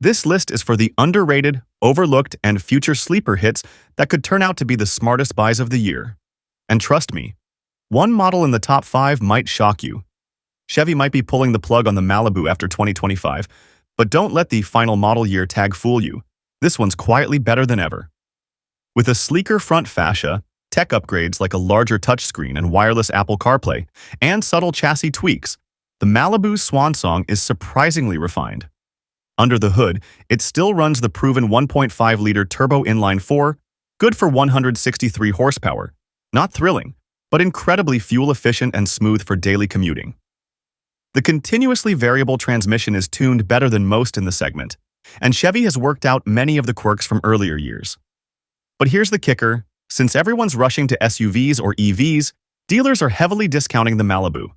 This list is for the underrated, overlooked, and future sleeper hits that could turn out to be the smartest buys of the year. And trust me, one model in the top 5 might shock you. Chevy might be pulling the plug on the Malibu after 2025, but don't let the final model year tag fool you. This one's quietly better than ever. With a sleeker front fascia, tech upgrades like a larger touchscreen and wireless Apple CarPlay, and subtle chassis tweaks, the Malibu's swan song is surprisingly refined. Under the hood, it still runs the proven 1.5-liter turbo inline-4, good for 163 horsepower. Not thrilling, but incredibly fuel-efficient and smooth for daily commuting. The continuously variable transmission is tuned better than most in the segment, and Chevy has worked out many of the quirks from earlier years. But here's the kicker: since everyone's rushing to SUVs or EVs, dealers are heavily discounting the Malibu.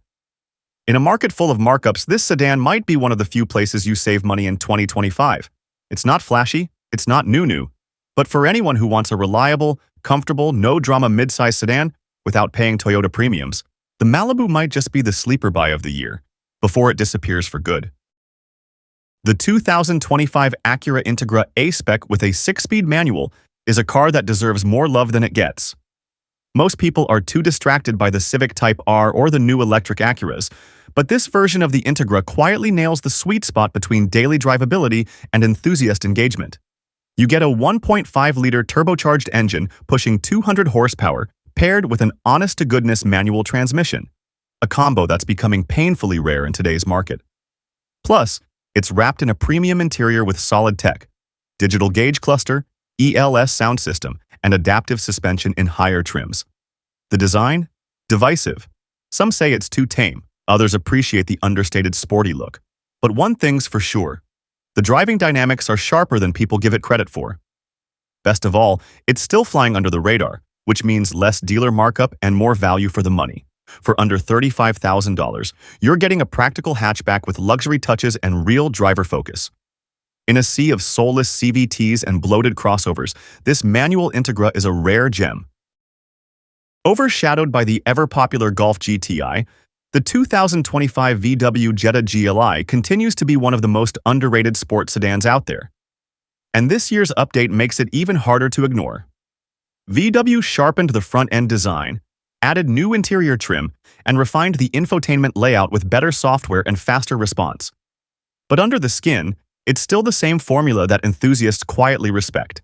In a market full of markups, this sedan might be one of the few places you save money in 2025. It's not flashy, it's not new, but for anyone who wants a reliable, comfortable, no-drama midsize sedan without paying Toyota premiums, the Malibu might just be the sleeper buy of the year, before it disappears for good. The 2025 Acura Integra A-spec with a 6-speed manual is a car that deserves more love than it gets. Most people are too distracted by the Civic Type R or the new electric Acuras, but this version of the Integra quietly nails the sweet spot between daily drivability and enthusiast engagement. You get a 1.5-liter turbocharged engine pushing 200 horsepower paired with an honest-to-goodness manual transmission, a combo that's becoming painfully rare in today's market. Plus, it's wrapped in a premium interior with solid tech, digital gauge cluster, ELS sound system, and adaptive suspension in higher trims. The design? Divisive. Some say it's too tame, others appreciate the understated sporty look. But one thing's for sure: the driving dynamics are sharper than people give it credit for. Best of all, it's still flying under the radar, which means less dealer markup and more value for the money. For under $35,000, you're getting a practical hatchback with luxury touches and real driver focus. In a sea of soulless CVTs and bloated crossovers, this manual Integra is a rare gem. Overshadowed by the ever-popular Golf GTI, the 2025 VW Jetta GLI continues to be one of the most underrated sports sedans out there. And this year's update makes it even harder to ignore. VW sharpened the front-end design, added new interior trim, and refined the infotainment layout with better software and faster response. But under the skin, it's still the same formula that enthusiasts quietly respect.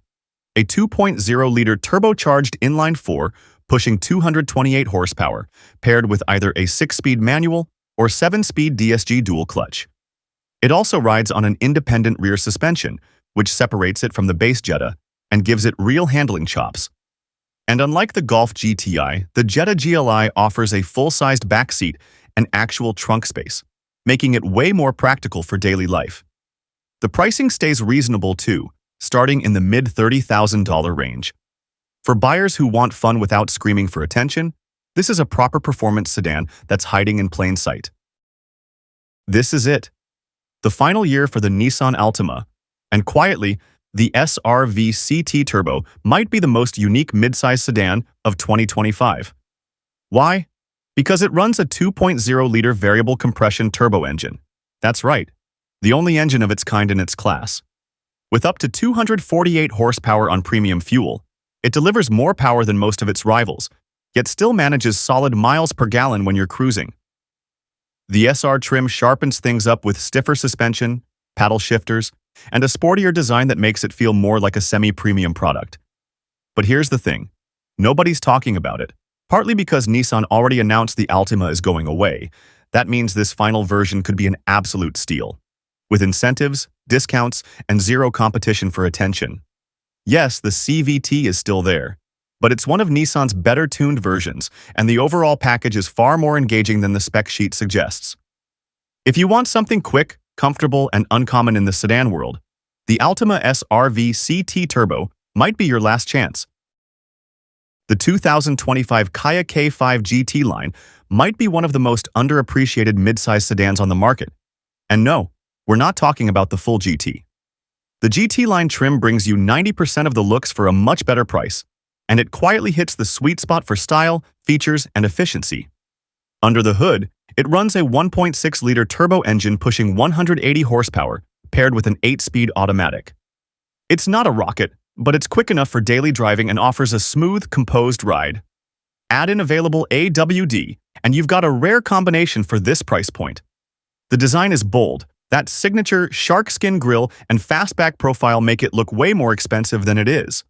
A 2.0-liter turbocharged inline-4 pushing 228 horsepower, paired with either a 6-speed manual or 7-speed DSG dual clutch. It also rides on an independent rear suspension, which separates it from the base Jetta and gives it real handling chops. And unlike the Golf GTI, the Jetta GLI offers a full-sized back seat and actual trunk space, making it way more practical for daily life. The pricing stays reasonable too, starting in the mid-$30,000 range. For buyers who want fun without screaming for attention, this is a proper performance sedan that's hiding in plain sight. This is it. The final year for the Nissan Altima, and quietly, the SR-V CT Turbo might be the most unique midsize sedan of 2025. Why? Because it runs a 2.0-liter variable compression turbo engine. That's right, the only engine of its kind in its class. With up to 248 horsepower on premium fuel, it delivers more power than most of its rivals, yet still manages solid miles per gallon when you're cruising. The SR trim sharpens things up with stiffer suspension, paddle shifters, and a sportier design that makes it feel more like a semi-premium product. But here's the thing: nobody's talking about it, partly because Nissan already announced the Altima is going away. That means this final version could be an absolute steal, with incentives, discounts, and zero competition for attention. Yes, the CVT is still there, but it's one of Nissan's better-tuned versions, and the overall package is far more engaging than the spec sheet suggests. If you want something quick, comfortable, and uncommon in the sedan world, the Altima SR-V CT Turbo might be your last chance. The 2025 Kia K5 GT line might be one of the most underappreciated midsize sedans on the market. And no, we're not talking about the full GT. The GT line trim brings you 90% of the looks for a much better price, and it quietly hits the sweet spot for style, features, and efficiency. Under the hood, it runs a 1.6-liter turbo engine pushing 180 horsepower, paired with an 8-speed automatic. It's not a rocket, but it's quick enough for daily driving and offers a smooth, composed ride. Add in available AWD, and you've got a rare combination for this price point. The design is bold. That signature shark skin grille and fastback profile make it look way more expensive than it is.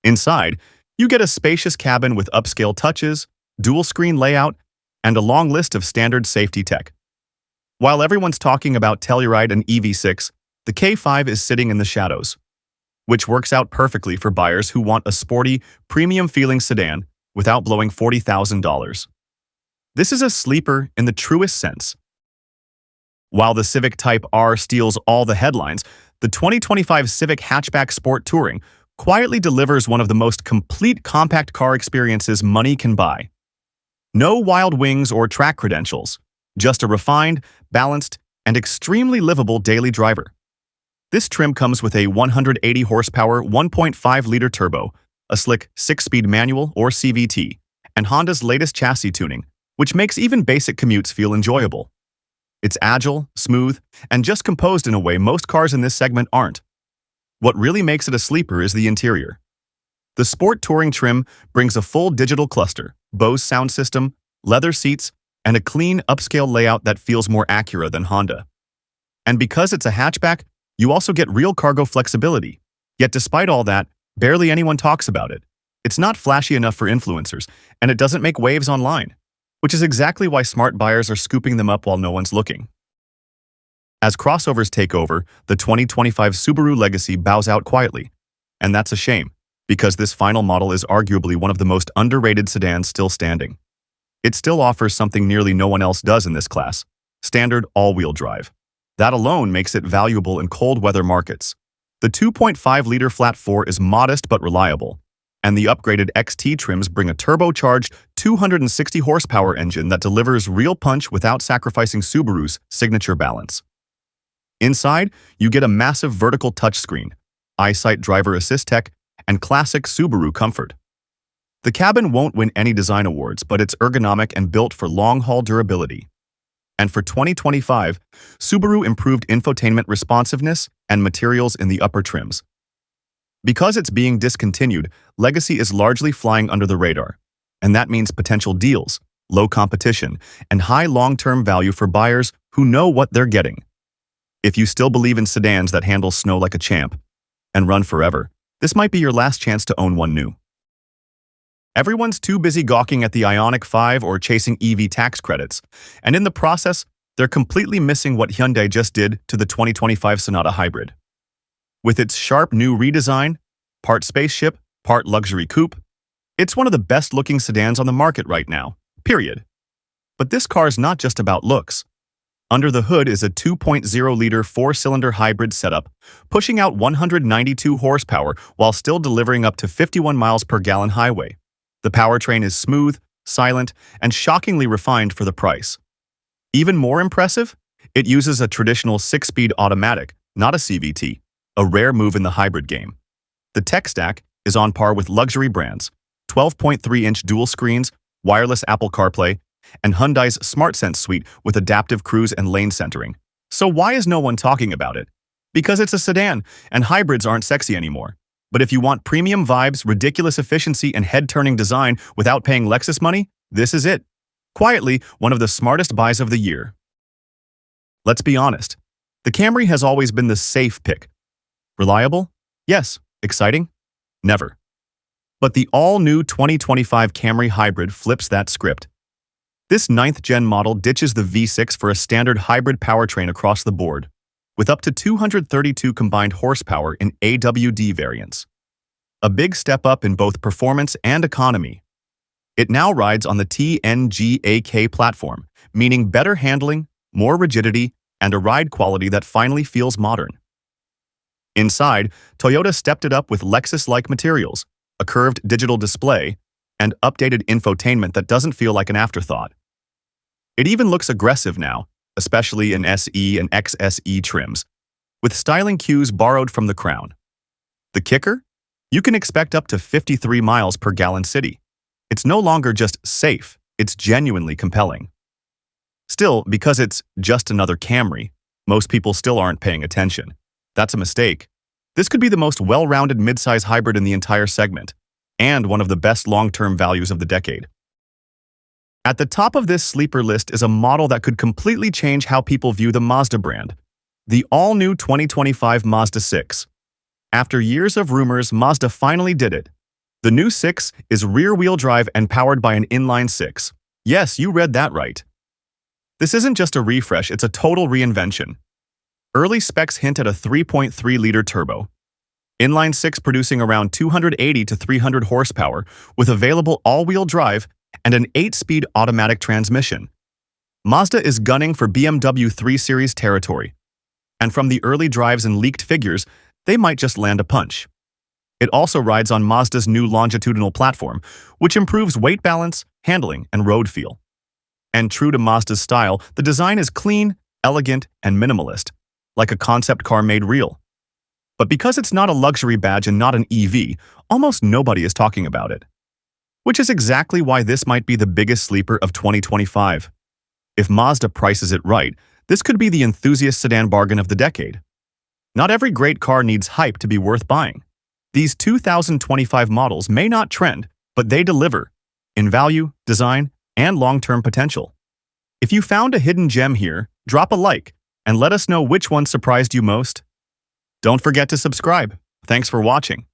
Inside, you get a spacious cabin with upscale touches, dual-screen layout, and a long list of standard safety tech. While everyone's talking about Telluride and EV6, the K5 is sitting in the shadows, which works out perfectly for buyers who want a sporty, premium-feeling sedan without blowing $40,000. This is a sleeper in the truest sense. While the Civic Type R steals all the headlines, the 2025 Civic Hatchback Sport Touring quietly delivers one of the most complete compact car experiences money can buy. No wild wings or track credentials, just a refined, balanced, and extremely livable daily driver. This trim comes with a 180 horsepower 1.5-liter turbo, a slick 6-speed manual or CVT, and Honda's latest chassis tuning, which makes even basic commutes feel enjoyable. It's agile, smooth, and just composed in a way most cars in this segment aren't. What really makes it a sleeper is the interior. The Sport Touring trim brings a full digital cluster, Bose sound system, leather seats, and a clean, upscale layout that feels more Acura than Honda. And because it's a hatchback, you also get real cargo flexibility. Yet despite all that, barely anyone talks about it. It's not flashy enough for influencers, and it doesn't make waves online, which is exactly why smart buyers are scooping them up while no one's looking. As crossovers take over, the 2025 Subaru Legacy bows out quietly. And that's a shame, because this final model is arguably one of the most underrated sedans still standing. It still offers something nearly no one else does in this class: standard all-wheel drive. That alone makes it valuable in cold weather markets. The 2.5-liter flat 4 is modest but reliable, and the upgraded XT trims bring a turbocharged 260 horsepower engine that delivers real punch without sacrificing Subaru's signature balance. Inside, you get a massive vertical touchscreen, EyeSight driver assist tech, and classic Subaru comfort. The cabin won't win any design awards, but it's ergonomic and built for long-haul durability. And for 2025, Subaru improved infotainment responsiveness and materials in the upper trims. Because it's being discontinued, Legacy is largely flying under the radar, and that means potential deals, low competition, and high long-term value for buyers who know what they're getting. If you still believe in sedans that handle snow like a champ and run forever, this might be your last chance to own one new. Everyone's too busy gawking at the Ioniq 5 or chasing EV tax credits, and in the process, they're completely missing what Hyundai just did to the 2025 Sonata Hybrid. With its sharp new redesign, part spaceship, part luxury coupe, it's one of the best-looking sedans on the market right now, period. But this car's not just about looks. Under the hood is a 2.0-liter 4-cylinder hybrid setup, pushing out 192 horsepower while still delivering up to 51 miles per gallon highway. The powertrain is smooth, silent, and shockingly refined for the price. Even more impressive, it uses a traditional 6-speed automatic, not a CVT, a rare move in the hybrid game. The tech stack is on par with luxury brands: 12.3-inch dual screens, wireless Apple CarPlay, and Hyundai's SmartSense suite with adaptive cruise and lane centering. So why is no one talking about it? Because it's a sedan, and hybrids aren't sexy anymore. But if you want premium vibes, ridiculous efficiency, and head-turning design without paying Lexus money, this is it. Quietly, one of the smartest buys of the year. Let's be honest. The Camry has always been the safe pick. Reliable? Yes. Exciting? Never. But the all-new 2025 Camry Hybrid flips that script. This 9th-gen model ditches the V6 for a standard hybrid powertrain across the board, with up to 232 combined horsepower in AWD variants. A big step up in both performance and economy. It now rides on the TNGA-K platform, meaning better handling, more rigidity, and a ride quality that finally feels modern. Inside, Toyota stepped it up with Lexus-like materials, a curved digital display, and updated infotainment that doesn't feel like an afterthought. It even looks aggressive now, especially in SE and XSE trims, with styling cues borrowed from the Crown. The kicker? You can expect up to 53 miles per gallon city. It's no longer just safe, it's genuinely compelling. Still, because it's just another Camry, Most people still aren't paying attention. That's a mistake. This could be the most well-rounded midsize hybrid in the entire segment, and one of the best long-term values of the decade. At the top of this sleeper list is a model that could completely change how people view the Mazda brand, the all-new 2025 Mazda 6. After years of rumors, Mazda finally did it. The new 6 is rear-wheel drive and powered by an inline-6. Yes, you read that right. This isn't just a refresh, it's a total reinvention. Early specs hint at a 3.3-liter turbo. Inline-6 producing around 280 to 300 horsepower with available all-wheel drive and an 8-speed automatic transmission. Mazda is gunning for BMW 3 Series territory. And from the early drives and leaked figures, they might just land a punch. It also rides on Mazda's new longitudinal platform, which improves weight balance, handling, and road feel. And true to Mazda's style, the design is clean, elegant, and minimalist, like a concept car made real. But because it's not a luxury badge and not an EV, almost nobody is talking about it. Which is exactly why this might be the biggest sleeper of 2025. If Mazda prices it right, this could be the enthusiast sedan bargain of the decade. Not every great car needs hype to be worth buying. These 2025 models may not trend, but they deliver in value, design, and long-term potential. If you found a hidden gem here, drop a like and let us know which one surprised you most. Don't forget to subscribe. Thanks for watching.